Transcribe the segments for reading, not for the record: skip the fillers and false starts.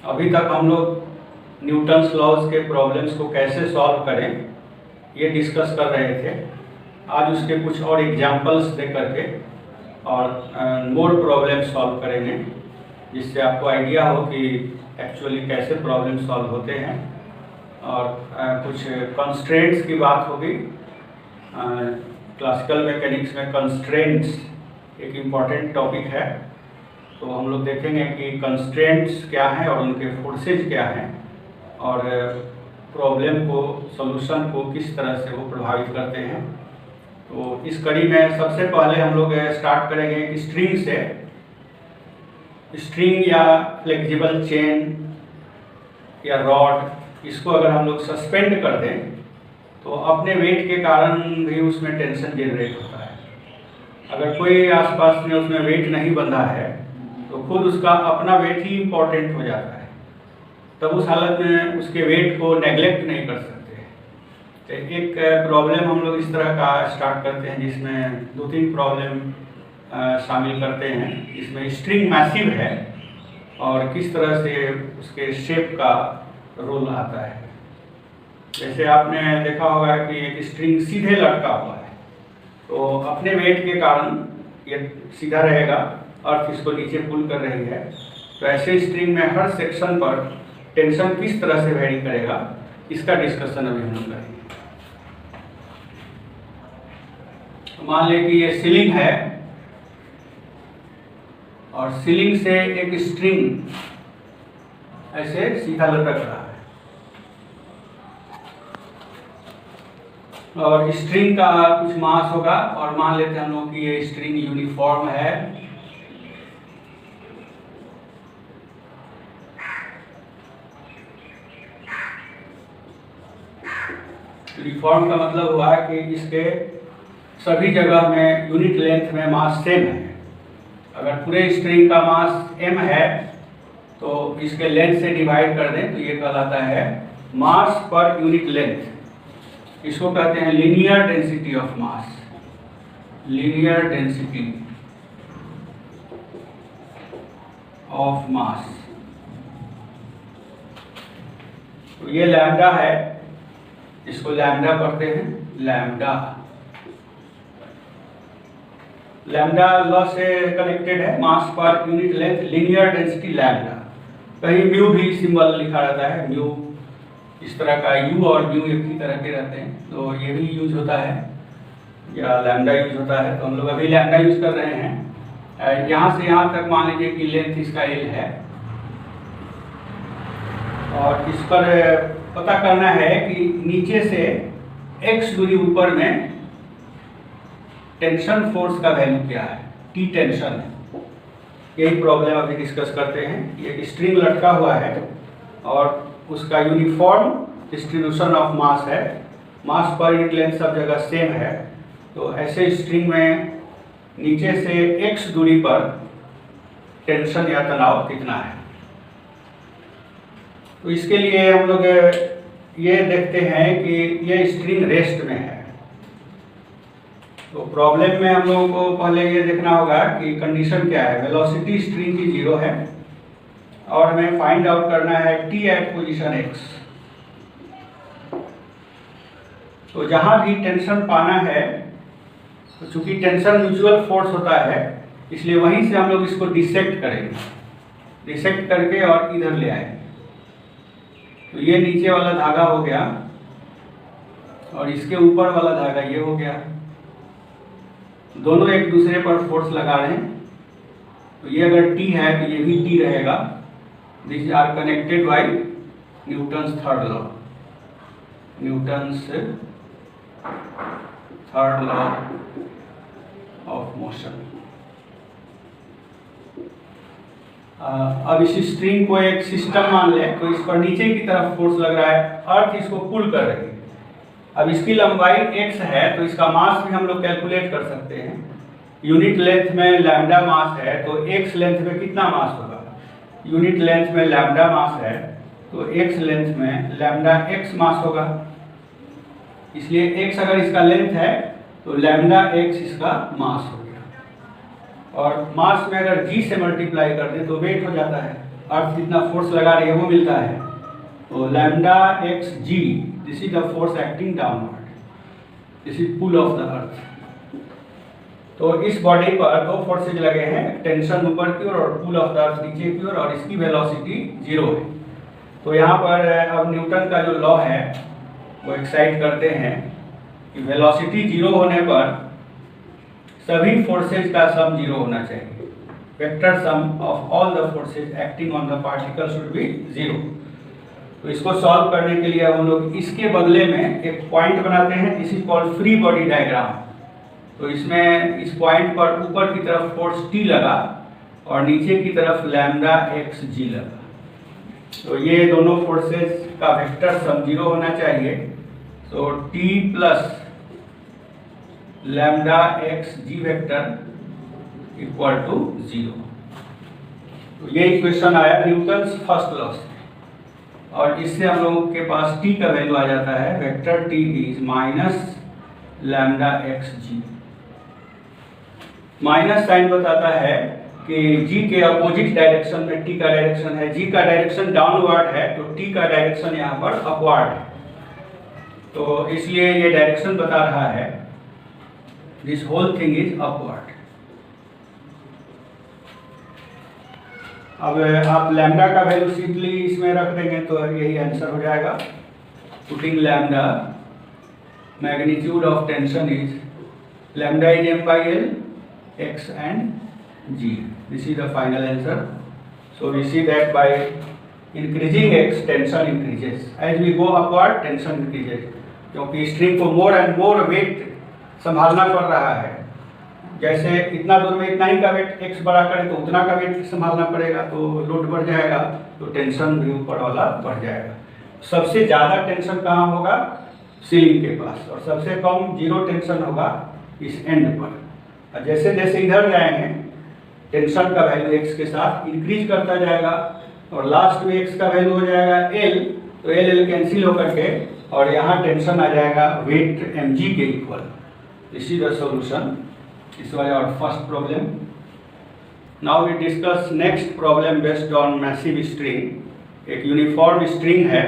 अभी तक हम लोग न्यूटन्स लॉज के प्रॉब्लम्स को कैसे सॉल्व करें ये डिस्कस कर रहे थे। आज उसके कुछ और एग्जांपल्स दे करके और मोर प्रॉब्लम सॉल्व करेंगे, जिससे आपको आइडिया हो कि एक्चुअली कैसे प्रॉब्लम सॉल्व होते हैं। और कुछ कंस्ट्रेंट्स की बात होगी। क्लासिकल मैकेनिक्स में कंस्ट्रेंट्स एक इम्पॉर्टेंट टॉपिक है, तो हम लोग देखेंगे कि कंस्ट्रेंट्स क्या हैं और उनके फोर्सेज क्या हैं और प्रॉब्लम को, सॉल्यूशन को किस तरह से वो प्रभावित करते हैं। तो इस कड़ी में सबसे पहले हम लोग स्टार्ट करेंगे एक स्ट्रिंग से। स्ट्रिंग या फ्लेक्सिबल चेन या रॉड, इसको अगर हम लोग सस्पेंड कर दें तो अपने वेट के कारण भी उसमें टेंशन जनरेट होता है। अगर कोई आसपास में उसमें वेट नहीं बंधा है तो खुद उसका अपना वेट ही इम्पोर्टेंट हो जाता है। तब उस हालत में उसके वेट को नेग्लेक्ट नहीं कर सकते। तो एक प्रॉब्लम हम लोग इस तरह का स्टार्ट करते हैं जिसमें 2-3 प्रॉब्लम शामिल करते हैं। इसमें स्ट्रिंग मैसिव है और किस तरह से उसके शेप का रोल आता है। जैसे आपने देखा होगा कि एक स्ट्रिंग सीधे लटका हुआ है, तो अपने वेट के कारण ये सीधा रहेगा, अर्थ इसको नीचे पुल कर रही है। तो ऐसे स्ट्रिंग में हर सेक्शन पर टेंशन किस तरह से वेरी करेगा, इसका डिस्कशन अभी हम लोग करेंगे। तो मान लें कि ये सीलिंग है और सीलिंग से एक स्ट्रिंग ऐसे सीधा लटक रहा है और स्ट्रिंग का कुछ मास होगा। और मान लेते हैं हम लोग कि ये स्ट्रिंग यूनिफॉर्म है। यूनिफॉर्म का मतलब हुआ कि इसके सभी जगह में यूनिट लेंथ में मास सेम है। अगर पूरे स्ट्रिंग का मास m है तो इसके लेंथ से डिवाइड कर दें तो ये कहलाता है मास पर यूनिट लेंथ। इसको कहते हैं linear density of mass. Linear density of mass. तो ये लैम्डा है, इसको लैम्डा पढ़ते हैं, लैम्डा। लैम्डा लॉ से कनेक्टेड है, mass per unit length, linear density lambda. कहीं म्यू भी सिंबल लिखा रहता है, म्यू इस तरह का, यू और म्यू एक ही तरह के रहते हैं, तो ये भी यूज होता है या लैम्डा यूज होता है। तो हम लोग अभी लैम्डा यूज कर रहे हैं। यहाँ से यहाँ तक मान लीजिए कि लेंथ इसका एल है और इस पर पता करना है कि नीचे से x दूरी ऊपर में टेंशन फोर्स का वैल्यू क्या है, टी टेंशन है। यही प्रॉब्लम अभी डिस्कस करते हैं। ये स्ट्रिंग लटका हुआ है और उसका यूनिफॉर्म डिस्ट्रीब्यूशन ऑफ मास है, मास पर यूनिट लेंथ सब जगह सेम है। तो ऐसे स्ट्रिंग में नीचे से x दूरी पर टेंशन या तनाव कितना है। तो इसके लिए हम लोग ये देखते हैं कि ये स्ट्रिंग रेस्ट में है। तो प्रॉब्लम में हम लोगों को पहले ये देखना होगा कि कंडीशन क्या है। वेलोसिटी स्ट्रिंग की 0 है और हमें फाइंड आउट करना है t एट पोजीशन x। तो जहां भी टेंशन पाना है, तो चूंकि टेंशन म्यूचुअल फोर्स होता है इसलिए वहीं से हम लोग इसको डिसेक्ट करेंगे, डिसेक्ट करके और इधर ले आएंगे। तो ये नीचे वाला धागा हो गया और इसके ऊपर वाला धागा ये हो गया। दोनों एक दूसरे पर फोर्स लगा रहे हैं। तो ये अगर T है तो ये भी T रहेगा। This are connected by Newton's third law. Newton's third law of motion. अब इस स्ट्रिंग को एक सिस्टम मान लें, तो इस पर नीचे की तरफ फोर्स लग रहा है, अर्थ इसको पुल कर रही है। अब इसकी लंबाई x है तो इसका मास भी हम लोग कैलकुलेट कर सकते हैं। यूनिट लेंथ में लैम्डा मास है तो x लेंथ में कितना मास होगा। यूनिट लेंथ में लैम्डा मास है तो x लेंथ में लैम्डा x मास होगा। इसलिए x अगर इसका लेंथ है तो लैम्डा x इसका मास हो गया। और मास में अगर g से मल्टीप्लाई कर दें तो वेट हो जाता है। अर्थ कितना फोर्स लगा रही है वो मिलता है। तो lambda x g, this is the force acting downward, this is pull of the earth. तो इस बॉडी पर दो फोर्सेज लगे हैं, टेंशन ऊपर की ओर और पुल ऑफ द अर्थ नीचे की ओर, और इसकी वेलोसिटी 0 है। तो यहाँ पर अब न्यूटन का जो लॉ है वो एक्साइट करते हैं कि वेलोसिटी 0 होने पर सभी फोर्सेज का सम 0 होना चाहिए। Vector sum of all the forces acting on the particle should be 0। तो इसको सॉल्व करने के लिए हम लोग इसके बदले में एक पॉइंट बनाते हैं, this is called free body diagram. तो इसमें इस पॉइंट पर ऊपर की तरफ फोर्स T लगा और नीचे की तरफ लैम्डा एक्स जी लगा। तो ये दोनों फोर्सेस का वेक्टर सम 0 होना चाहिए। तो T plus lambda x g vector equal to 0। तो ये इक्वेशन आया न्यूटन्स फर्स्ट लॉ से, और इससे हम लोगों के पास T का वैल्यू आ जाता है, vector T is minus lambda x g. Minus sign बताता है कि G के अपोजिट डायरेक्शन में T का डायरेक्शन है। G का डायरेक्शन डाउनवर्ड है तो T का डायरेक्शन यहाँ पर अपवर्ड है। तो इसलिए ये डायरेक्शन बता रहा है this whole thing is upward. अब आप लैम्डा का वैल्यू सिंपली इसमें रख देंगे तो यही आंसर हो जाएगा। Putting lambda, magnitude of tension is lambda is m/L x and g. This is the final answer. So we see that by increasing x, tension increases. As we go upward, tension increases. क्योंकि string को more and more weight संभालना पड़ रहा है। जैसे इतना दूर में इतना ही का वेट x बड़ा करें तो उतना का वेट संभालना पड़ेगा, तो लोड बढ़ जाएगा, तो टेंशन भी ऊपर वाला बढ़ जाएगा। सबसे ज़्यादा टेंशन कहाँ होगा? सीलिंग के पास, और सबसे कम 0 टेंशन होगा इस एंड पर। और जैसे जैसे इधर जाएंगे टेंशन का वैल्यू x के साथ इंक्रीज करता जाएगा, और लास्ट में x का वैल्यू हो जाएगा L, तो L कैंसिल होकर के और यहाँ टेंशन आ जाएगा वेट mg के इक्वल। This is the solution. This was our first problem. Now we discuss next problem based on massive string. एक यूनिफॉर्म स्ट्रिंग है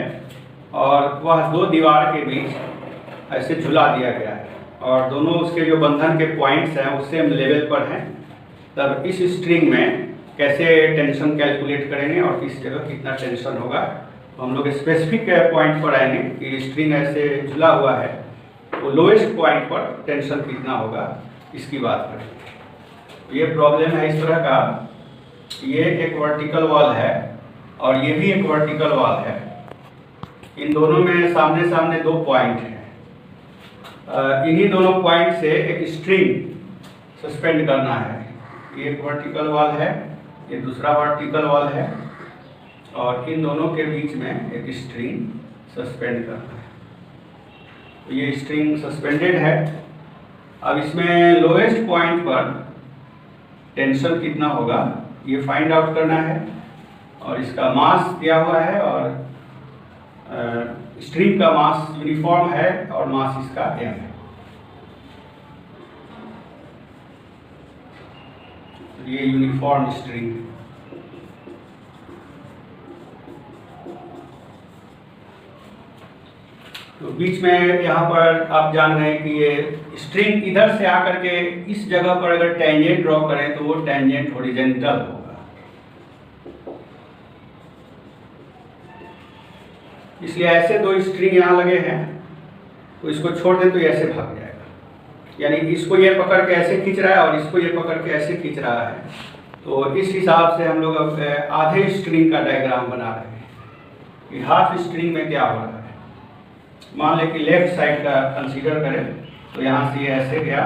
और वह दो दीवार के बीच ऐसे झुला दिया गया है, और दोनों उसके जो बंधन के पॉइंट्स हैं वो सेम लेवल पर हैं। तब इस स्ट्रिंग में कैसे टेंशन कैलकुलेट करेंगे और किस जगह कितना टेंशन होगा, तो हम लोग स्पेसिफिक पॉइंट पर आएंगे कि स्ट्रिंग ऐसे झुला हुआ है तो लोएस्ट पॉइंट पर टेंशन कितना होगा, इसकी बात करेंगे। ये प्रॉब्लम है इस तरह का, ये एक वर्टिकल वॉल है और ये भी एक वर्टिकल वॉल है। इन दोनों में सामने सामने दो पॉइंट हैं। इन्हीं दोनों पॉइंट से एक स्ट्रिंग सस्पेंड करना है। ये एक वर्टिकल वॉल है, ये दूसरा वर्टिकल वॉल है, और इन दोनों के बीच में एक स्ट्रिंग सस्पेंड करना है। तो ये स्ट्रिंग सस्पेंडेड है। अब इसमें लोएस्ट पॉइंट पर टेंशन कितना होगा ये फाइंड आउट करना है, और इसका मास दिया हुआ है, और स्ट्रिंग का मास यूनिफॉर्म है और मास इसका m है। ये यूनिफॉर्म स्ट्रिंग। तो बीच में यहाँ पर आप जान रहे हैं कि ये स्ट्रिंग इधर से आकर के इस जगह पर अगर टेंजेंट ड्रॉ करें तो वो टेंजेंट हॉरिजॉन्टल होगा। इसलिए ऐसे दो स्ट्रिंग यहाँ लगे हैं, तो इसको छोड़ दें तो ये ऐसे भाग जाएगा। यानी इसको ये पकड़ के ऐसे खींच रहा है और इसको ये पकड़ के ऐसे खींच रहा है। तो इस हिसाब से हम लोग अब आधे स्ट्रिंग का डायग्राम बना रहे हैं कि हाफ स्ट्रिंग में क्या हो रहा है। मान लें कि लेफ्ट साइड का कंसीडर करें तो यहाँ से ये ऐसे गया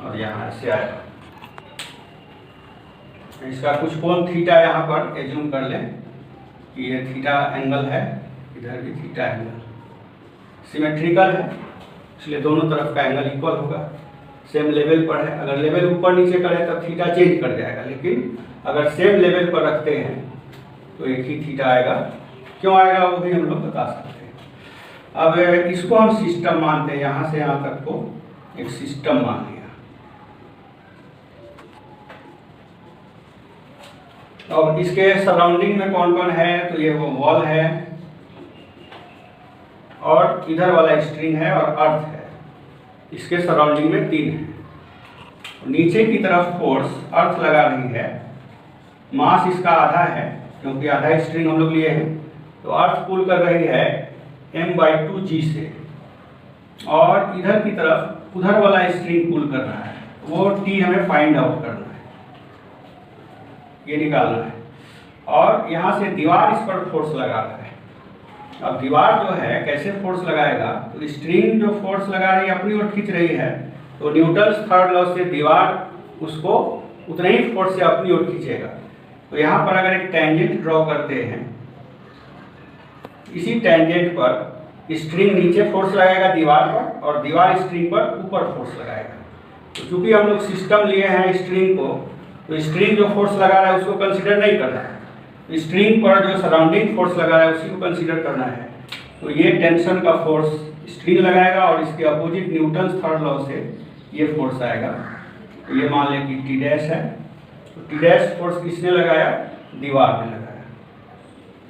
और यहाँ से आया। इसका कुछ कोण थीटा यहाँ पर एज्यूम कर लें कि ये थीटा एंगल है, इधर भी थीटा एंगल सिमेट्रिकल है, इसलिए दोनों तरफ का एंगल इक्वल होगा, सेम लेवल पर है। अगर लेवल ऊपर नीचे करें तब थीटा चेंज कर जाएगा, लेकिन अगर सेम लेवल पर रखते हैं तो एक ही थीटा आएगा। क्यों आएगा वो भी हम लोग बता सकते हैं। अब इसको हम सिस्टम मानते हैं, यहाँ से यहाँ तक को एक सिस्टम मान लिया। और इसके सराउंडिंग में कौन कौन है, तो ये वो वॉल है और इधर वाला स्ट्रिंग है और अर्थ है। इसके सराउंडिंग में 3 है। नीचे की तरफ फोर्स अर्थ लगा रही है, मास इसका आधा है क्योंकि आधा स्ट्रिंग हम लोग लिए हैं, तो अर्थ पुल कर रही है m/2g से, और इधर की तरफ उधर वाला स्ट्रिंग पुल कर रहा है, वो t हमें फाइंड आउट करना है, ये निकालना है। और यहाँ से दीवार इस पर फोर्स लगा रहा है। अब दीवार जो है कैसे फोर्स लगाएगा, तो स्ट्रिंग जो फोर्स लगा रही है अपनी ओर खींच रही है, तो न्यूटन्स थर्ड लॉ से दीवार उसको उतने ही फोर्स से अपनी ओर खींचेगा। तो यहाँ पर अगर एक टेंजेंट ड्रॉ करते हैं, इसी टेंजेंट पर स्ट्रिंग नीचे फोर्स लगाएगा दीवार पर और दीवार स्ट्रिंग पर ऊपर फोर्स लगाएगा। तो चूंकि हम लोग सिस्टम लिए हैं स्ट्रिंग को, तो स्ट्रिंग जो फोर्स लगा रहा है उसको कंसिडर नहीं करना है, स्ट्रिंग पर जो सराउंडिंग फोर्स लगा रहा है उसी को कंसीडर करना है। तो ये टेंशन का फोर्स स्ट्रिंग लगाएगा और इसके अपोजिट न्यूटन्स थर्ड लॉ से ये फोर्स आएगा। तो ये मान लें कि टी डैश है, तो टी डैश फोर्स किसने लगाया, दीवार ने लगाया,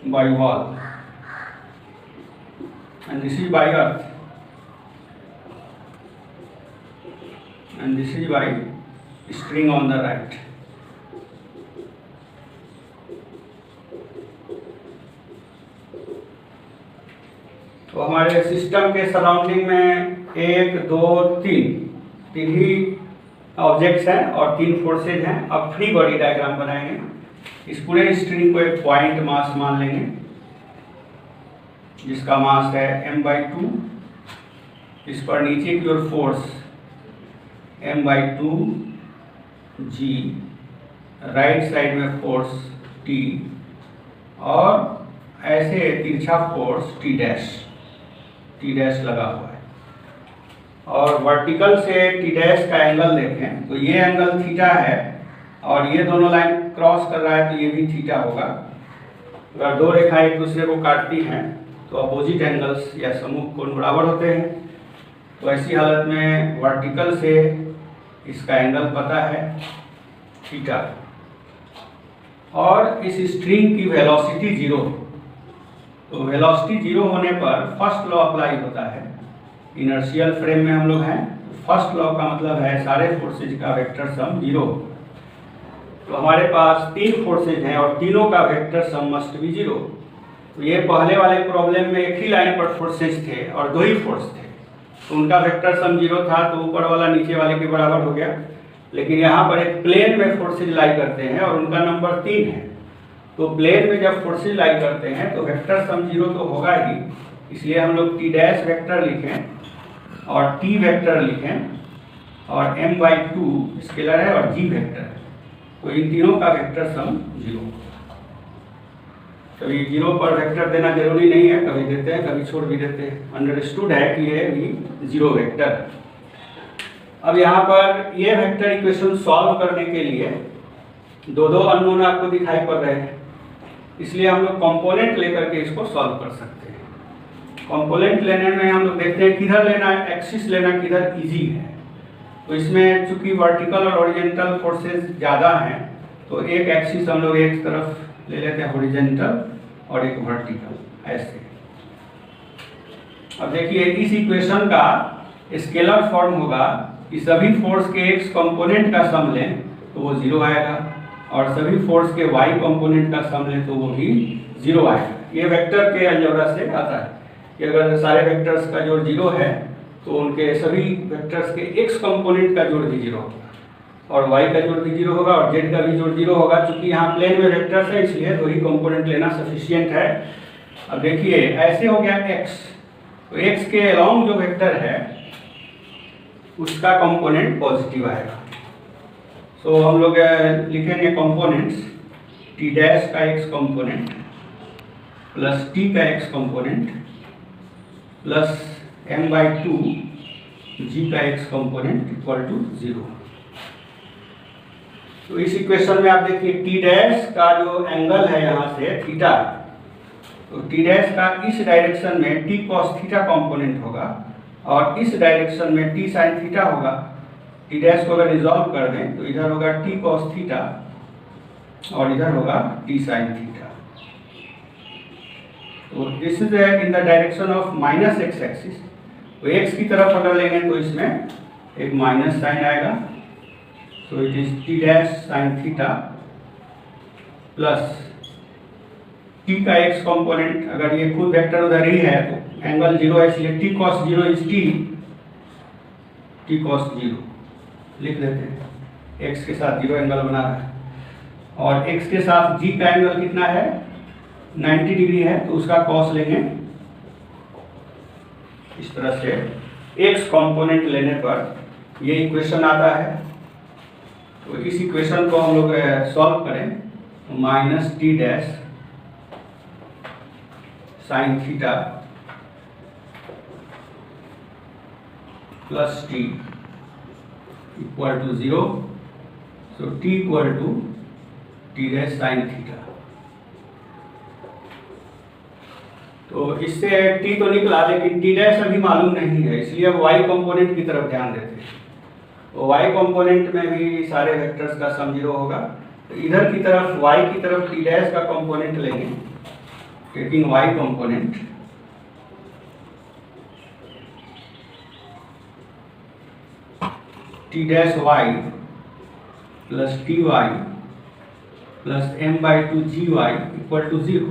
by wall, and this is by earth, and this is by string on the right. तो हमारे सिस्टम के सराउंडिंग में 1 2 3 ही ऑब्जेक्ट्स हैं और 3 फोर्सेज हैं। अब फ्री बॉडी डायग्राम बनाएंगे। इस पूरे स्ट्रिंग को एक पॉइंट मास मान लेंगे जिसका मास है m/2। इस पर नीचे की ओर फोर्स m/2g, राइट साइड में फोर्स t और ऐसे तिरछा फोर्स टी डैश लगा हुआ है। और वर्टिकल से टी डैश का एंगल देखें तो ये एंगल थीटा है और ये दोनों लाइन क्रॉस कर रहा है तो ये भी थीटा होगा। अगर दो रेखाएं एक दूसरे को काटती हैं तो अपोजिट एंगल्स या समूह कोण बराबर होते हैं। तो ऐसी हालत में वर्टिकल से इसका एंगल पता है थीटा, और इस स्ट्रिंग की वेलोसिटी 0। तो वेलोसिटी 0 होने पर फर्स्ट लॉ अप्लाई होता है। इनर्शियल फ्रेम में हम लोग हैं, तो फर्स्ट लॉ का मतलब है सारे फोर्सेज का वेक्टर सम 0। तो हमारे पास 3 फोर्सेज हैं और तीनों का वेक्टर सम मस्ट बी 0। तो ये पहले वाले प्रॉब्लम में एक ही लाइन पर फोर्सेज थे और 2 ही फोर्स थे, तो उनका वेक्टर सम 0 था, तो ऊपर वाला नीचे वाले के बराबर हो गया। लेकिन यहाँ पर एक प्लेन में फोर्सेज लाई करते हैं और उनका नंबर 3 है। तो प्लेन में जब फोर्सेज लाई करते हैं तो वेक्टर सम 0 तो होगा ही, इसलिए हम लोग टी डैश वेक्टर लिखें और टी वेक्टर लिखें और m/2 स्केलर है और g वेक्टर है। तो इन तीनों का वेक्टर सम 0। कभी 0 पर वेक्टर देना जरूरी नहीं है, कभी देते हैं कभी छोड़ भी देते हैं। अंडरस्टूड है कि ये भी 0 वेक्टर है। अब यहाँ पर ये वेक्टर इक्वेशन सॉल्व करने के लिए दो अननोन आपको दिखाई पड़ रहे हैं, इसलिए हम लोग कंपोनेंट लेकर के इसको सॉल्व कर सकते हैं। कंपोनेंट लेने में हम लोग देखते हैं किधर लेना है, एक्सिस लेना किधर इजी है। तो इसमें चूंकि वर्टिकल और हॉरिजॉन्टल फोर्सेस ज़्यादा हैं तो एक एक्सिस हम लोग एक तरफ ले लेते हैं हॉरिजॉन्टल और एक वर्टिकल ऐसे। अब देखिए इस इक्वेशन का स्केलर फॉर्म होगा कि सभी फोर्स के x कंपोनेंट का सम लें तो वो 0 आएगा और सभी फोर्स के y कंपोनेंट का सम लें तो वो भी 0 आएगा। ये वेक्टर के अलजेब्रा से आता है कि अगर सारे वेक्टर्स का जोड़ 0 है तो उनके सभी वेक्टर्स के x कंपोनेंट का जोड़ भी 0 होगा और y का जोड़ भी 0 होगा और z का भी जोड़ 0 होगा। चूंकि यहाँ प्लेन में वेक्टर्स है इसलिए 2 ही कंपोनेंट लेना सफिशिएंट है। अब देखिए ऐसे हो गया x, तो x के अलोंग जो वेक्टर है उसका कंपोनेंट पॉजिटिव आएगा। सो हम लोग लिखेंगे कंपोनेंट्स टी डैश का x कंपोनेंट प्लस t का x component plus m/2 g का x कंपोनेंट इक्वल टू 0। तो इस इक्वेशन में आप देखिए टी डैश का जो एंगल है यहाँ से थीटा, तो टी डैश का इस डायरेक्शन में t cos थीटा कंपोनेंट होगा और इस डायरेक्शन में t sin थीटा होगा। टी डैश को अगर रिजॉल्व कर दें तो इधर होगा t cos थीटा और इधर होगा टी साइन थीटा। तो this is in the direction of minus x axis. तो एक्स की तरफ अगर लेंगे तो इसमें एक माइनस साइन आएगा, so it is T dash sine theta plus T का एक्स कंपोनेंट, अगर ये खुद वेक्टर उधर ही है तो एंगल जीरो है, इसलिए T cos zero is T cos zero लिख देते हैं। एक्स के साथ जीरो एंगल बना रहा है और एक्स के साथ जी का एंगल कितना है 90 डिग्री है, तो उसका कॉस लेंगे। इस तरह से एक्स कंपोनेंट लेने पर ये इक्वेशन आता है। तो इस इक्वेशन को हम लोग सॉल्व करें तो minus T dash sine theta plus T equal to 0, so T equal to T dash sine theta. तो इससे टी तो निकला, लेकिन टी डैश अभी मालूम नहीं है, इसलिए अब वाई कंपोनेंट की तरफ ध्यान देते हैं। तो वाई कंपोनेंट में भी सारे वेक्टर्स का सम 0 होगा। तो इधर की तरफ वाई की तरफ टी डैश का कंपोनेंट लेंगे, taking y component T dash y plus T y plus m/2 gy equal to 0।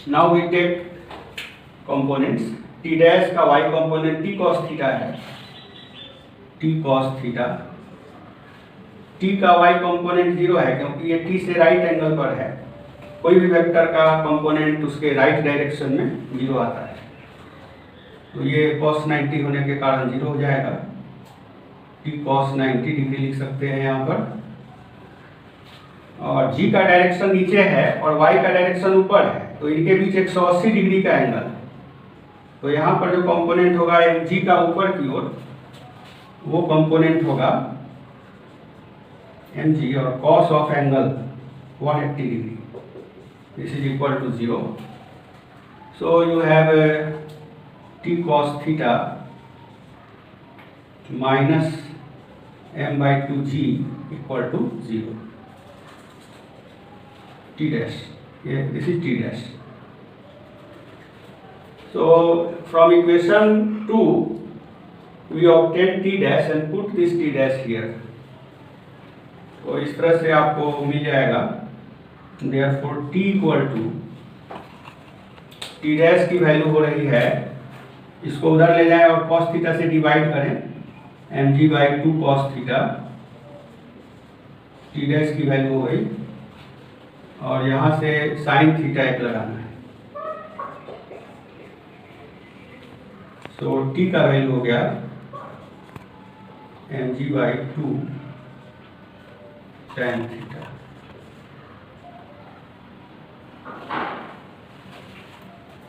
Now we take components, t dash का y component t cos theta है, t cos थीटा, t का y component 0 है क्योंकि ये t से right angle पर है। कोई भी वेक्टर का कंपोनेंट उसके राइट डायरेक्शन में 0 आता है, तो ये cos 90 होने के कारण 0 हो जाएगा। t cos 90 डिग्री लिख सकते हैं यहाँ पर, और g का डायरेक्शन नीचे है और y का डायरेक्शन ऊपर है, तो इनके बीच 180 डिग्री का एंगल। तो यहाँ पर जो कंपोनेंट होगा mg का ऊपर की ओर, वो कंपोनेंट होगा mg और cos of angle 180 degree, this is equal to 0। So you have t cos theta minus m/2 g equal to 0, t dash, this is t dash. So from equation 2 we obtain t dash and put this t dash here. तो इस तरह से आपको मिल जाएगा, therefore t equal to t dash की value हो रही है, इसको उधर ले जाएं और cos थीटा से डिवाइड करें, mg/2 cos theta, t dash की वैल्यू हो गई और यहाँ से साइन थीटा एक लगाना है। सो टी का वैल्यू हो गया mg/2 tan theta.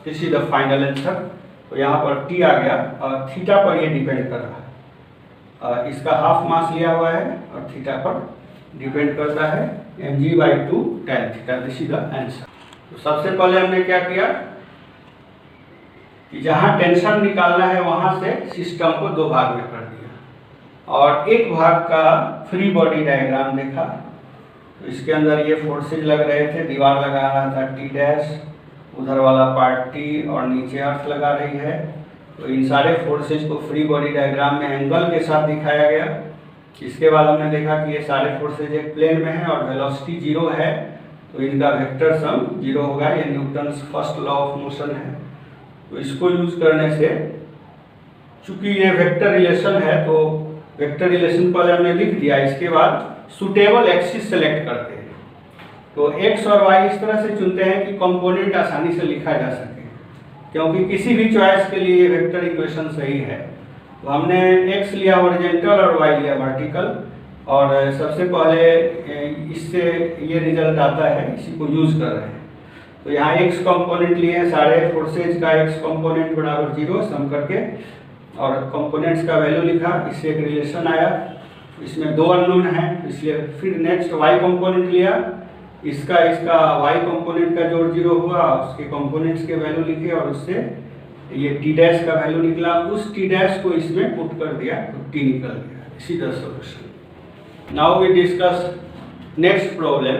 This is the final answer. तो यहाँ पर टी आ गया और थीटा पर ये डिपेंड कर रहा है, इसका हाफ मास लिया हुआ है और थीटा पर डिपेंड करता है mg/2 tan theta. This is the answer. तो सबसे पहले हमने क्या किया कि जहां टेंशन निकालना है वहां से सिस्टम को दो भाग में कर दिया और एक भाग का फ्री बॉडी डायग्राम देखा। तो इसके अंदर ये फोर्सेज लग रहे थे, दीवार लगा रहा था टी डैश, उधर वाला पार्ट टी और नीचे अर्थ लगा रही है। तो इन सारे फोर्सेज को फ्री बॉडी डायग्राम में एंगल के साथ दिखाया गया। इसके बाद हमने देखा कि ये सारे फोर्सेज एक प्लेन में है और वेलोसिटी 0 है, तो इनका वेक्टर सम 0 होगा। ये Newton's first law of motion है। तो इसको यूज करने से, चूंकि ये वेक्टर रिलेशन है, तो वेक्टर रिलेशन पहले हमने लिख दिया, इसके बाद सुटेबल एक्सिस सेलेक्ट करते हैं। तो एक्स और वाई इस तरह से चुनते हैं कि कंपोनेंट आसानी से लिखा जा सके, क्योंकि किसी भी चॉइस के लिए वेक्टर इक्वेशन सही है। तो हमने x लिया हॉरिजॉन्टल और y लिया वर्टिकल, और सबसे पहले इससे ये रिजल्ट आता है, इसी को यूज कर रहे हैं। तो यहाँ x कंपोनेंट लिए हैं, सारे फोर्सेज का x कंपोनेंट बराबर 0 सम करके, और कंपोनेंट्स का वैल्यू लिखा, इससे एक रिलेशन आया। इसमें दो अननोन है, इसलिए फिर नेक्स्ट y कंपोनेंट लिया, इसका y कंपोनेंट का जोड़ 0 हुआ, उसके कंपोनेंट्स के वैल्यू लिखे और उससे ये टी डैश का वैल्यू निकला, उस टी डैश को इसमें पुट कर दिया तो टी निकल गया। इसी तरह solution. Now we discuss next problem,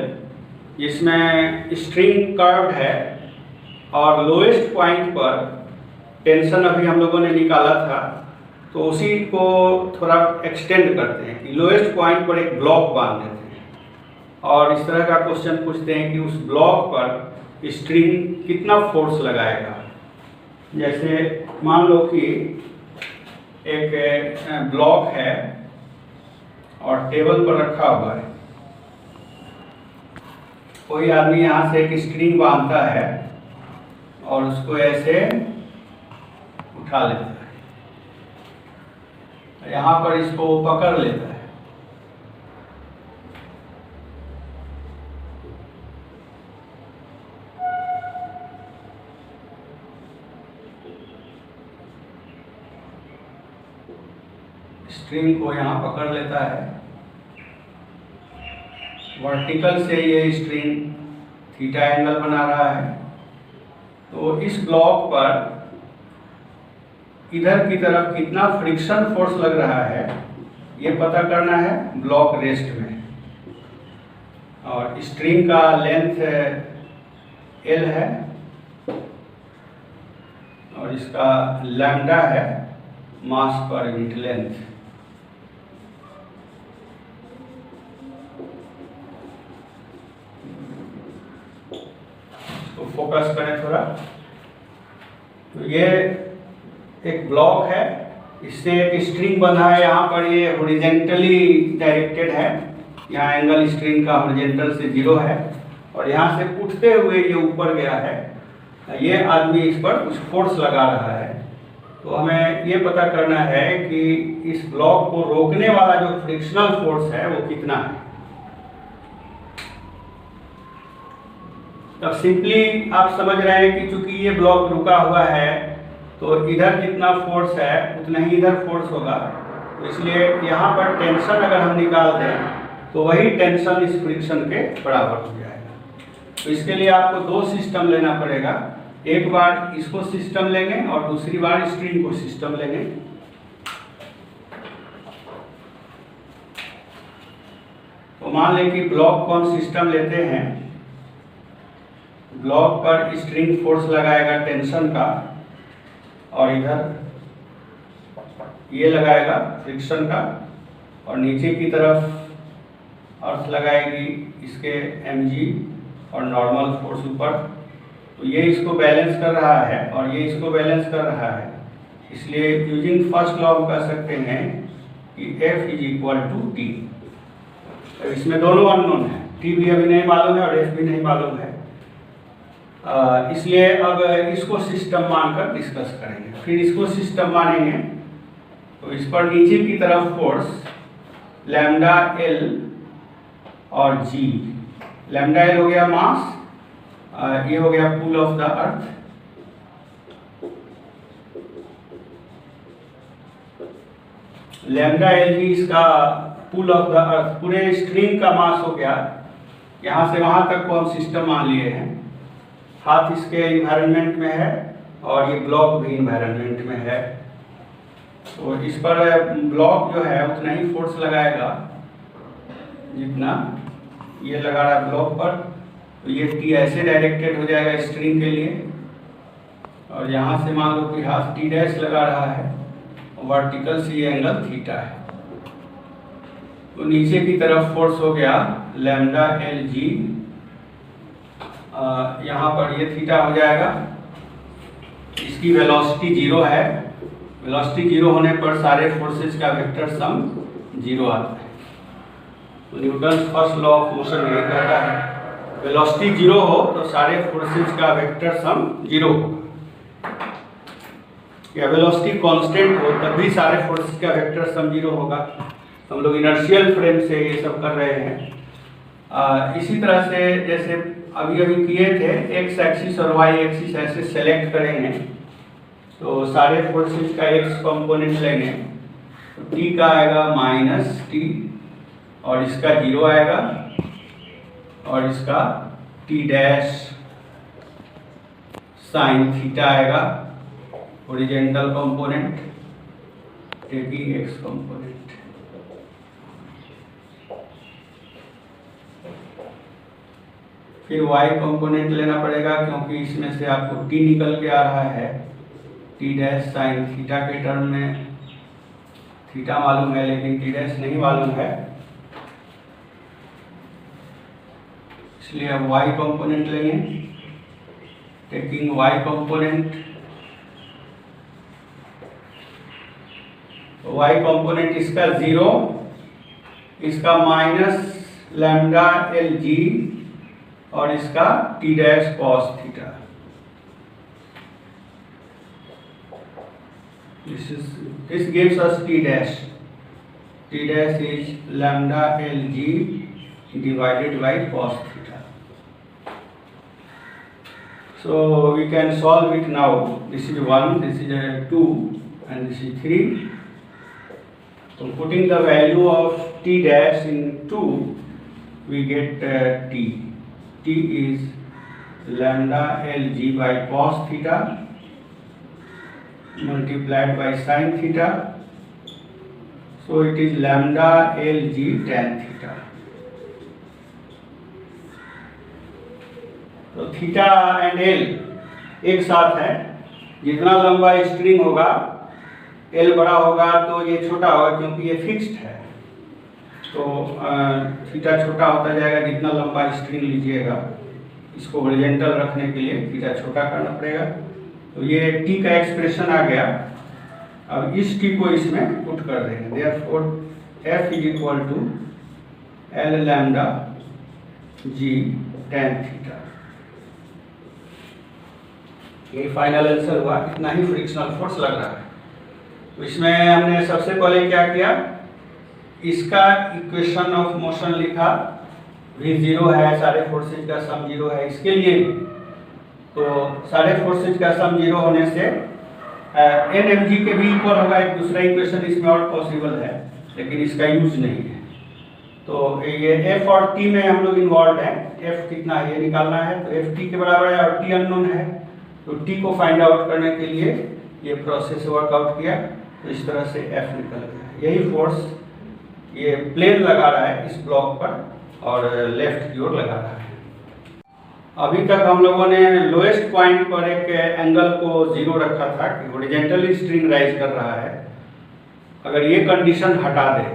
जिसमें स्ट्रिंग कर्व्ड है और लोएस्ट पॉइंट पर टेंशन अभी हम लोगों ने निकाला था, तो उसी को थोड़ा एक्सटेंड करते हैं कि लोएस्ट पॉइंट पर एक ब्लॉक बांध देते हैं और इस तरह का क्वेश्चन पूछते हैं कि उस ब्लॉक पर स्ट्रिंग कितना फोर्स लगाएगा। जैसे मान लो कि एक ब्लॉक है और टेबल पर रखा हुआ है, कोई आदमी यहाँ से एक स्ट्रिंग बांधता है और उसको ऐसे उठा लेता है, यहाँ पर इसको पकड़ लेता है। स्ट्रिंग को यहाँ पकड़ लेता है, वर्टिकल से ये स्ट्रिंग थीटा एंगल बना रहा है। तो इस ब्लॉक पर इधर की तरफ कितना फ्रिक्शन फोर्स लग रहा है ये पता करना है ब्लॉक रेस्ट में। और स्ट्रिंग का लेंथ L है और इसका लैम्डा है मास पर यूनिट लेंथ। तो फोकस करें थोड़ा। तो ये एक ब्लॉक है, इससे एक स्ट्रिंग बंधा है, यहाँ पर ये हॉरिजॉन्टली डायरेक्टेड है, यहाँ एंगल स्ट्रिंग का हॉरिजॉन्टल से 0 है और यहाँ से उठते हुए ये ऊपर गया है। ये आदमी इस पर कुछ फोर्स लगा रहा है। तो हमें ये पता करना है कि इस ब्लॉक को रोकने वाला जो फ्रिक्शनल फोर्स है वो कितना है। तब सिंपली आप समझ रहे हैं कि चूंकि ये ब्लॉक रुका हुआ है तो इधर जितना फोर्स है उतना ही इधर फोर्स होगा, तो इसलिए यहाँ पर टेंशन अगर हम निकाल दें तो वही टेंशन इस फ्रिक्शन के बराबर हो जाएगा। तो इसके लिए आपको दो सिस्टम लेना पड़ेगा, एक बार इसको सिस्टम लेंगे और दूसरी बार स्ट्रिंग को सिस्टम लेंगे। तो मान लें कि ब्लॉक को हम सिस्टम लेते हैं, ब्लॉक पर स्ट्रिंग फोर्स लगाएगा टेंशन का और इधर ये लगाएगा फ्रिक्शन का और नीचे की तरफ अर्थ लगाएगी इसके mg और नॉर्मल फोर्स ऊपर। तो ये इसको बैलेंस कर रहा है और ये इसको बैलेंस कर रहा है, इसलिए यूजिंग फर्स्ट लॉ हम कह सकते हैं कि F = T। तो इसमें दोनों अननोन है, T भी अभी नहीं मालूम है और F भी नहीं मालूम है, इसलिए अब इसको सिस्टम मानकर डिस्कस करेंगे। फिर इसको सिस्टम मानेंगे तो इस पर नीचे की तरफ फोर्स लैम्डा L और G, लैम्डा L हो गया मास, ये हो गया pull of the earth, lambda L G इसका पुल ऑफ द अर्थ, पूरे स्ट्रिंग का मास हो गया। यहाँ से वहाँ तक को हम सिस्टम मान लिए हैं। हाथ इसके इन्वायरमेंट में है और ये ब्लॉक भी इन्वायरमेंट में है, तो इस पर ब्लॉक जो है उतना ही फोर्स लगाएगा जितना ये लगा रहा है ब्लॉक पर। तो ये T ऐसे डायरेक्टेड हो जाएगा स्ट्रिंग के लिए और यहाँ से मान लो कि हाथ T' लगा रहा है, वर्टिकल से ये एंगल थीटा है। तो नीचे की तरफ फोर्स हो गया लैम्डा L G, यहाँ पर ये थीटा हो जाएगा। इसकी वेलोसिटी 0 है, वेलोसिटी 0 होने पर सारे फोर्सेस का वेक्टर सम 0 आता है। तो Newton first law of motion यही कहता है, वेलोसिटी 0 हो तो सारे फोर्सेस का वेक्टर सम 0 होगा, या वेलोसिटी कांस्टेंट हो तब भी सारे फोर्सेस का वेक्टर सम 0 होगा। हम लोग इनर्शियल फ्रेम से ये सब कर रहे हैं। इसी तरह से जैसे अभी किए थे, एक्स एक्सिस और वाई एक्सिस ऐसे सेलेक्ट करेंगे तो सारे फोर्सेस का एक्स कंपोनेंट लेंगे, तो टी का आएगा -t और इसका 0 आएगा और इसका t' साइन थीटा आएगा, horizontal component taking x component. फिर y कंपोनेंट लेना पड़ेगा, क्योंकि इसमें से आपको t निकल के आ रहा है, t डैश साइन थीटा के टर्म में। थीटा मालूम है लेकिन t डैश नहीं मालूम है, इसलिए अब y कंपोनेंट लेंगे। Taking y component, y component इसका 0, इसका माइनस लैम्डा एल जी और इसका t dash cos theta. This gives us t dash. T dash is lambda L G divided by cos theta. So we can solve it now. This is 1, this is 2, and this is 3. So putting the value of t dash in 2, we get t. T is lambda L G by cos theta multiplied by sin theta, so it is lambda L G tan theta. तो theta and L एक साथ है, जितना लंबा string होगा L बड़ा होगा तो ये छोटा होगा, क्योंकि ये फिक्स्ड है। तो थीटा छोटा होता जाएगा जितना लंबा स्ट्रिंग लीजिएगा। इसको हॉरिजॉन्टल रखने के लिए थीटा छोटा करना पड़ेगा। तो ये t का एक्सप्रेशन आ गया। अब इस t को इसमें पुट कर देंगे। Therefore f is equal to L lambda g tan theta. ये फाइनल आंसर हुआ। इतना ही फ्रिक्शनल फोर्स लग रहा है। तो इसमें हमने सबसे पहले क्या किया, इसका इक्वेशन ऑफ मोशन लिखा। v 0 है, सारे फोर्सेज का सम 0 है। इसके लिए तो सारे फोर्सेज का सम 0 होने से एन एम जी के भी इक्वल होगा। एक दूसरा इक्वेशन इसमें और पॉसिबल है, लेकिन इसका यूज नहीं है। तो ये एफ और टी में हम लोग इन्वॉल्व हैं। एफ कितना है ये निकालना है, तो एफ टी के बराबर है और टी अननोन है। तो टी को फाइंड आउट करने के लिए ये प्रोसेस वर्कआउट किया, तो इस तरह से एफ निकल गया। यही फोर्स ये प्लेन लगा रहा है इस ब्लॉक पर और लेफ्ट की ओर लगा रहा है। अभी तक हम लोगों ने लोएस्ट पॉइंट पर एक एंगल को 0 रखा था कि हॉरिजॉन्टली स्ट्रिंग राइज कर रहा है। अगर ये कंडीशन हटा दे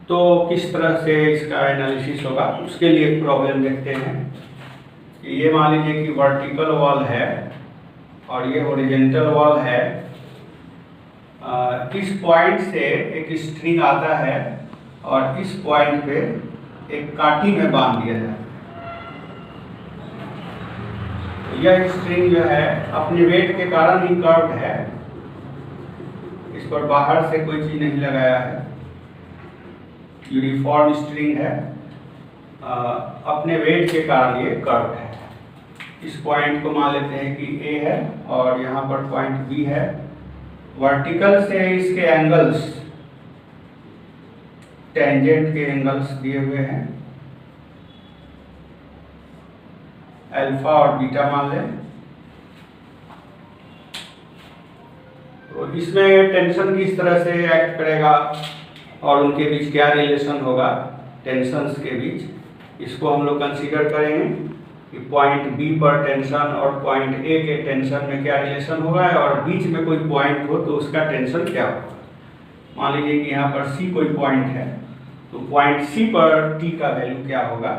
तो किस तरह से इसका एनालिसिस होगा, उसके लिए एक प्रॉब्लम देखते हैं। कि ये मान लीजिए कि वर्टिकल वॉल है और ये हॉरिजॉन्टल वॉल है। इस पॉइंट से एक स्ट्रिंग आता है और इस पॉइंट पे एक काठी में बांध दिया जाता है। यह स्ट्रिंग जो है अपने वेट के कारण ही कर्व्ड है, इस पर बाहर से कोई चीज नहीं लगाया है, यूनिफॉर्म स्ट्रिंग है, अपने वेट के कारण ये कर्व्ड है। इस पॉइंट को मान लेते हैं कि ए है और यहाँ पर पॉइंट बी है। वर्टिकल से इसके एंगल्स, टेंजेंट के एंगल्स दिए हुए हैं, अल्फा और बीटा मान लें। तो इसमें टेंशन किस तरह से एक्ट करेगा और उनके बीच क्या रिलेशन होगा टेंशंस के बीच, इसको हम लोग कंसीडर करेंगे कि पॉइंट बी पर टेंशन और पॉइंट ए के टेंशन में क्या रिलेशन होगा, और बीच में कोई पॉइंट हो तो उसका टेंशन क्या होगा। मान लीजिए कि यहाँ पर सी कोई पॉइंट है, तो पॉइंट सी पर टी का वैल्यू क्या होगा।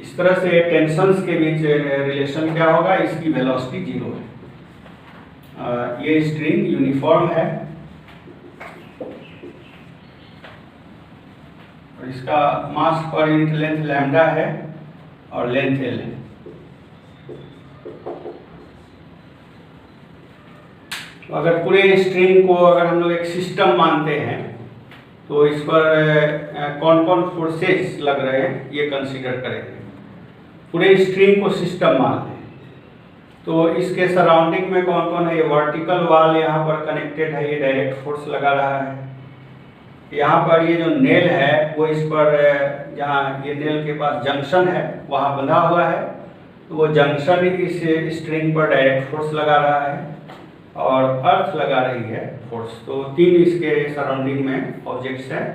इस तरह से टेंशंस के बीच रिलेशन क्या होगा, इसकी वेलोसिटी 0 है। ये स्ट्रिंग यूनिफॉर्म है और इसका मास पर यूनिट लेंथ लैम्डा है और लेंथ एल है। तो अगर पूरे स्ट्रिंग को अगर हम लोग एक सिस्टम मानते हैं तो इस पर कौन कौन फोर्सेस लग रहे हैं ये कंसीडर करेंगे। पूरे स्ट्रिंग को सिस्टम मान लें तो इसके सराउंडिंग में कौन कौन है। ये वर्टिकल वॉल यहाँ पर कनेक्टेड है, ये डायरेक्ट फोर्स लगा रहा है। यहाँ पर ये जो नेल है वो इस पर, जहाँ ये नेल के पास जंक्शन है वहाँ बंधा हुआ है, तो वो जंक्शन इस स्ट्रिंग पर डायरेक्ट फोर्स लगा रहा है और अर्थ लगा रही है फोर्स। तो 3 इसके सराउंडिंग में ऑब्जेक्ट्स हैं,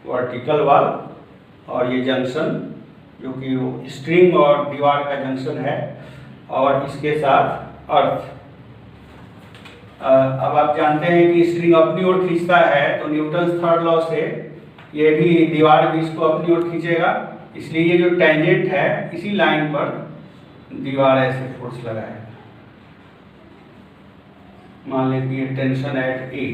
वर्टिकल वॉल और ये जंक्शन जो कि वो स्ट्रिंग और दीवार का जंक्शन है, और इसके साथ अर्थ। अब आप जानते हैं कि स्ट्रिंग अपनी ओर खींचता है, तो न्यूटन थर्ड लॉ से ये भी दीवार भी इसको अपनी ओर खींचेगा, इसलिए ये जो टेंजेंट है इसी लाइन पर दीवार ऐसे फोर्स लगाएगा। मान लें कि ये टेंशन एट ए,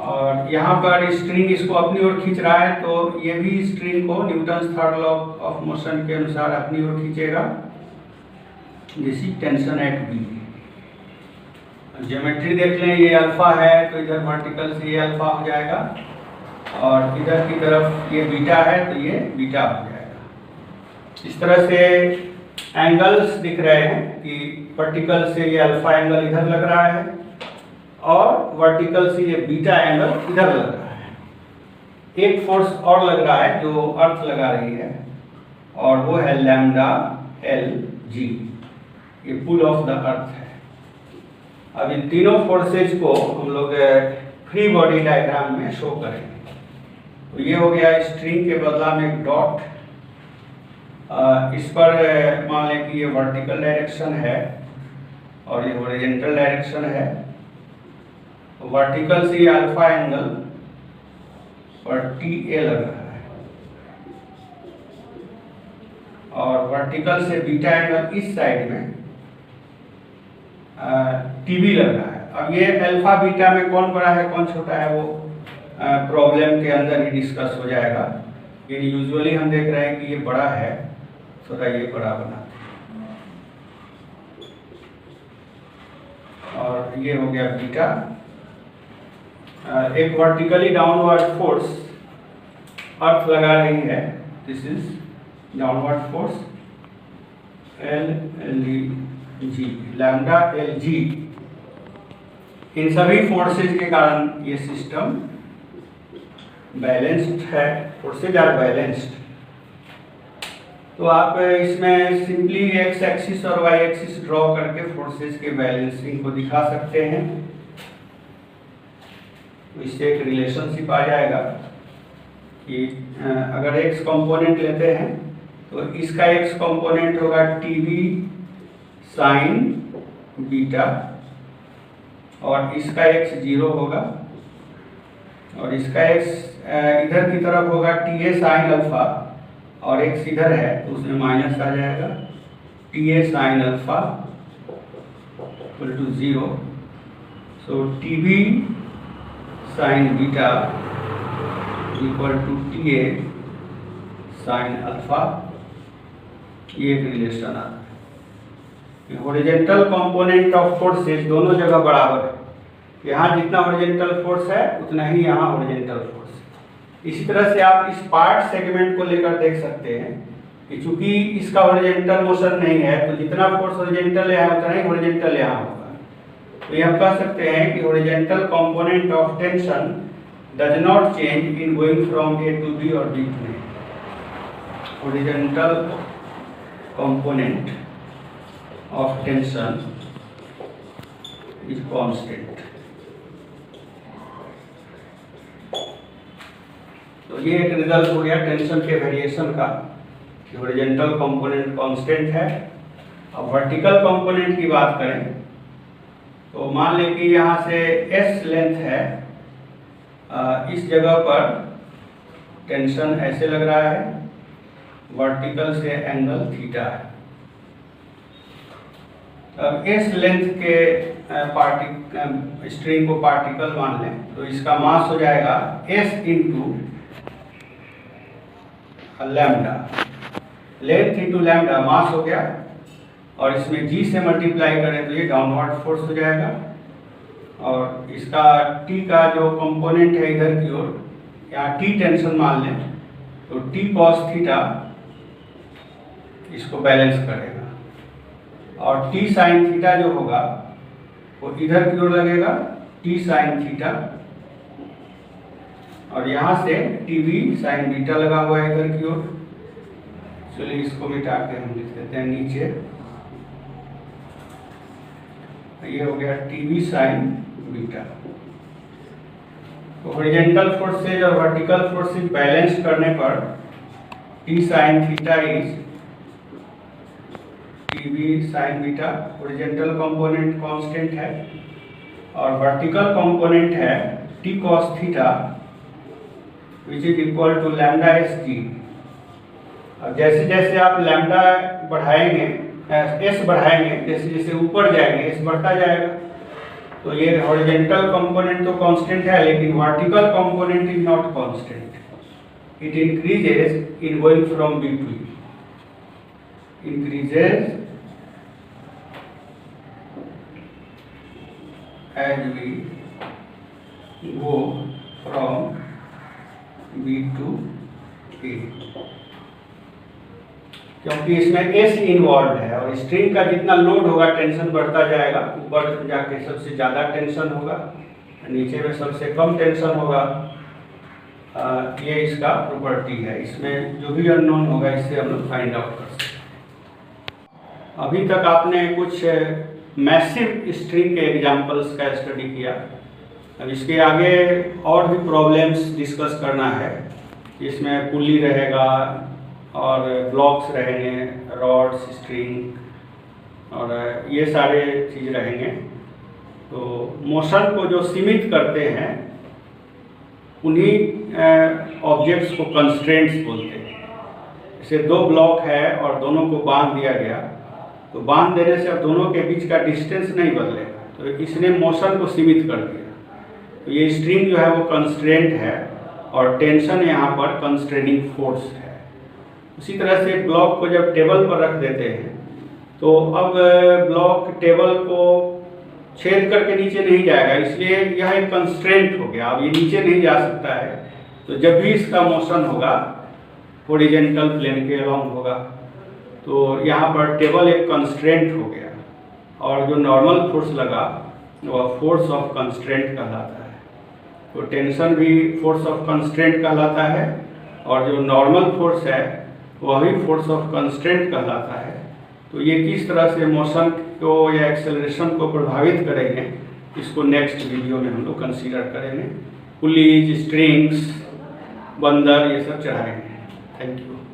और यहाँ पर स्ट्रिंग इसको अपनी ओर खींच रहा है, तो ये भी स्ट्रिंग को Newton third law of motion के अनुसार अपनी ओर खींचेगा। This is tension at B. Geometry देख लें, ये अल्फा है तो इधर वर्टिकल से ये अल्फा हो जाएगा, और इधर की तरफ ये बीटा है तो ये बीटा हो जाएगा। इस तरह से एंगल्स दिख रहे हैं कि वर्टिकल से ये अल्फा एंगल इधर लग रहा है, और वर्टिकल से ये बीटा एंगल इधर लग रहा है। एक फोर्स और लग रहा है जो अर्थ लगा रही है, और वो है लैम्डा एल जी, ये पुल ऑफ द अर्थ है। अब इन तीनों फोर्सेज को हम लोग फ्री बॉडी डायग्राम में शो करेंगे। तो ये हो गया स्ट्रिंग के बदला में एक डॉट। इस पर मान लें कि ये वर्टिकल डायरेक्शन है और ये हॉरिजॉन्टल डायरेक्शन है। वर्टिकल से ये अल्फा एंगल और टी ए लग रहा है, और वर्टिकल से बीटा एंगल इस साइड में टीबी लग रहा है। अब ये अल्फा बीटा में कौन बड़ा है कौन छोटा है, वो प्रॉब्लम के अंदर ही डिस्कस हो जाएगा। ये यूजुअली हम देख रहे हैं कि ये बड़ा है, थोड़ा ये बड़ा बनाते हैं, और ये हो गया बीटा। एक वर्टिकली डाउनवर्ड फोर्स अर्थ लगा रही है, this is downward force L G, lambda L G. इन सभी फोर्सेज के कारण ये सिस्टम बैलेंस्ड है, फोर्सेज आर बैलेंस्ड। तो आप इसमें सिंपली एक्स एक्सिस और वाई एक्सिस ड्रॉ करके फोर्सेज के बैलेंसिंग को दिखा सकते हैं। तो इससे एक रिलेशनशिप आ जाएगा कि अगर एक्स कंपोनेंट लेते हैं तो इसका एक्स कंपोनेंट होगा टीवी साइन बीटा, और इसका एक्स 0 होगा, और इसका एक्स इधर की तरफ होगा टी ए साइन अल्फा, और एक्स इधर है तो उसमें माइनस आ जाएगा, T A sine alpha equal to 0। So T B sine beta equal to T A sine alpha. ये एक रिलेशन आता है। हॉरिजॉन्टल कंपोनेंट ऑफ फोर्सेस दोनों जगह बराबर है। यहाँ जितना हॉरिजॉन्टल फोर्स है उतना ही यहाँ हॉरिजॉन्टल फोर्स है। इसी तरह से आप इस पार्ट सेगमेंट को लेकर देख सकते हैं कि चूंकि इसका हॉरिजॉन्टल मोशन नहीं है, तो जितना फोर्स हॉरिजॉन्टल है उतना ही हॉरिजॉन्टल यहाँ होगा। तो ये हम कह सकते हैं कि horizontal component of tension does not change in going from A to B और B to A. Horizontal component of tension is constant। तो ये एक रिजल्ट हो गया टेंशन के वेरिएशन का कि हॉरिजॉन्टल कंपोनेंट कांस्टेंट है। अब वर्टिकल कंपोनेंट की बात करें तो मान लें कि यहाँ से s लेंथ है, इस जगह पर टेंशन ऐसे लग रहा है, वर्टिकल से एंगल थीटा है। अब एस लेंथ के स्ट्रिंग को पार्टिकल मान लें तो इसका मास हो जाएगा S into lambda, length into lambda mass हो गया, और इसमें जी से मल्टीप्लाई करें तो ये डाउनवर्ड फोर्स हो जाएगा, और इसका टी का जो कंपोनेंट है इधर की ओर, यहाँ टी टेंशन मान लें तो टी कॉस थीटा इसको बैलेंस करेगा, और टी साइन थीटा जो होगा वो इधर की ओर लगेगा, टी साइन थीटा, और यहाँ से टी बी साइन बीटा लगा हुआ है इधर की ओर। चलिए इसको मिटा के हम लिख देते हैं नीचे, ये हो गया टी बी साइन बीटा। तो हॉरिजॉन्टल फोर्सेज और वर्टिकल फोर्सेज बैलेंस करने पर T sine theta is T B sine beta, horizontal component constant है, और वर्टिकल कंपोनेंट है T cos theta which is equal to lambda s g. अब जैसे जैसे आप लैम्डा बढ़ाएंगे, एस बढ़ाएंगे, जैसे जैसे ऊपर जाएंगे एस बढ़ता जाएगा। तो ये हॉरिजॉन्टल कंपोनेंट तो कांस्टेंट है, लेकिन vertical component is not constant, it increases in going from B to E, increases as we go from B to A, क्योंकि इसमें S इन्वॉल्व है और स्ट्रिंग का जितना लोड होगा टेंशन बढ़ता जाएगा, ऊपर जाके सबसे ज़्यादा टेंशन होगा, नीचे में सबसे कम टेंशन होगा। ये इसका प्रॉपर्टी है, इसमें जो भी अननोन होगा इससे हम लोग फाइंड आउट कर सकते हैं। अभी तक आपने कुछ मैसिव स्ट्रिंग के एग्जांपल्स का स्टडी किया, अब इसके आगे और भी प्रॉब्लम्स डिस्कस करना है, इसमें पुली रहेगा और ब्लॉक्स रहेंगे, रॉड्स, स्ट्रिंग और ये सारे चीज़ रहेंगे। तो मोशन को जो सीमित करते हैं उन्हीं ऑब्जेक्ट्स को कंस्ट्रेंट्स बोलते हैं। जैसे दो ब्लॉक है और दोनों को बांध दिया गया, तो बांध देने से अब दोनों के बीच का डिस्टेंस नहीं बदलेगा, तो इसने मोशन को सीमित कर दिया। तो ये स्ट्रिंग जो है वो कंस्ट्रेंट है और टेंशन यहाँ पर कंस्ट्रेनिंग फोर्स है। उसी तरह से ब्लॉक को जब टेबल पर रख देते हैं तो अब ब्लॉक टेबल को छेद करके नीचे नहीं जाएगा, इसलिए यह एक कंस्ट्रेंट हो गया, अब ये नीचे नहीं जा सकता है। तो जब भी इसका मोशन होगा हॉरिजॉन्टल प्लेन के अलोंग होगा, तो यहाँ पर टेबल एक कंस्ट्रेंट हो गया और जो नॉर्मल फोर्स लगा वह फोर्स ऑफ कंस्ट्रेंट कहलाता है। तो टेंशन भी फोर्स ऑफ कंस्ट्रेंट कहलाता है और जो नॉर्मल फोर्स है वह भी फोर्स ऑफ कंस्ट्रेंट कहलाता है। तो ये किस तरह से मोशन को या एक्सेलरेशन को प्रभावित करेंगे, इसको नेक्स्ट वीडियो में हम लोग कंसीडर करेंगे। पुलीज, स्ट्रिंग्स, बंदर, ये सब चढ़ाएंगे। Thank you.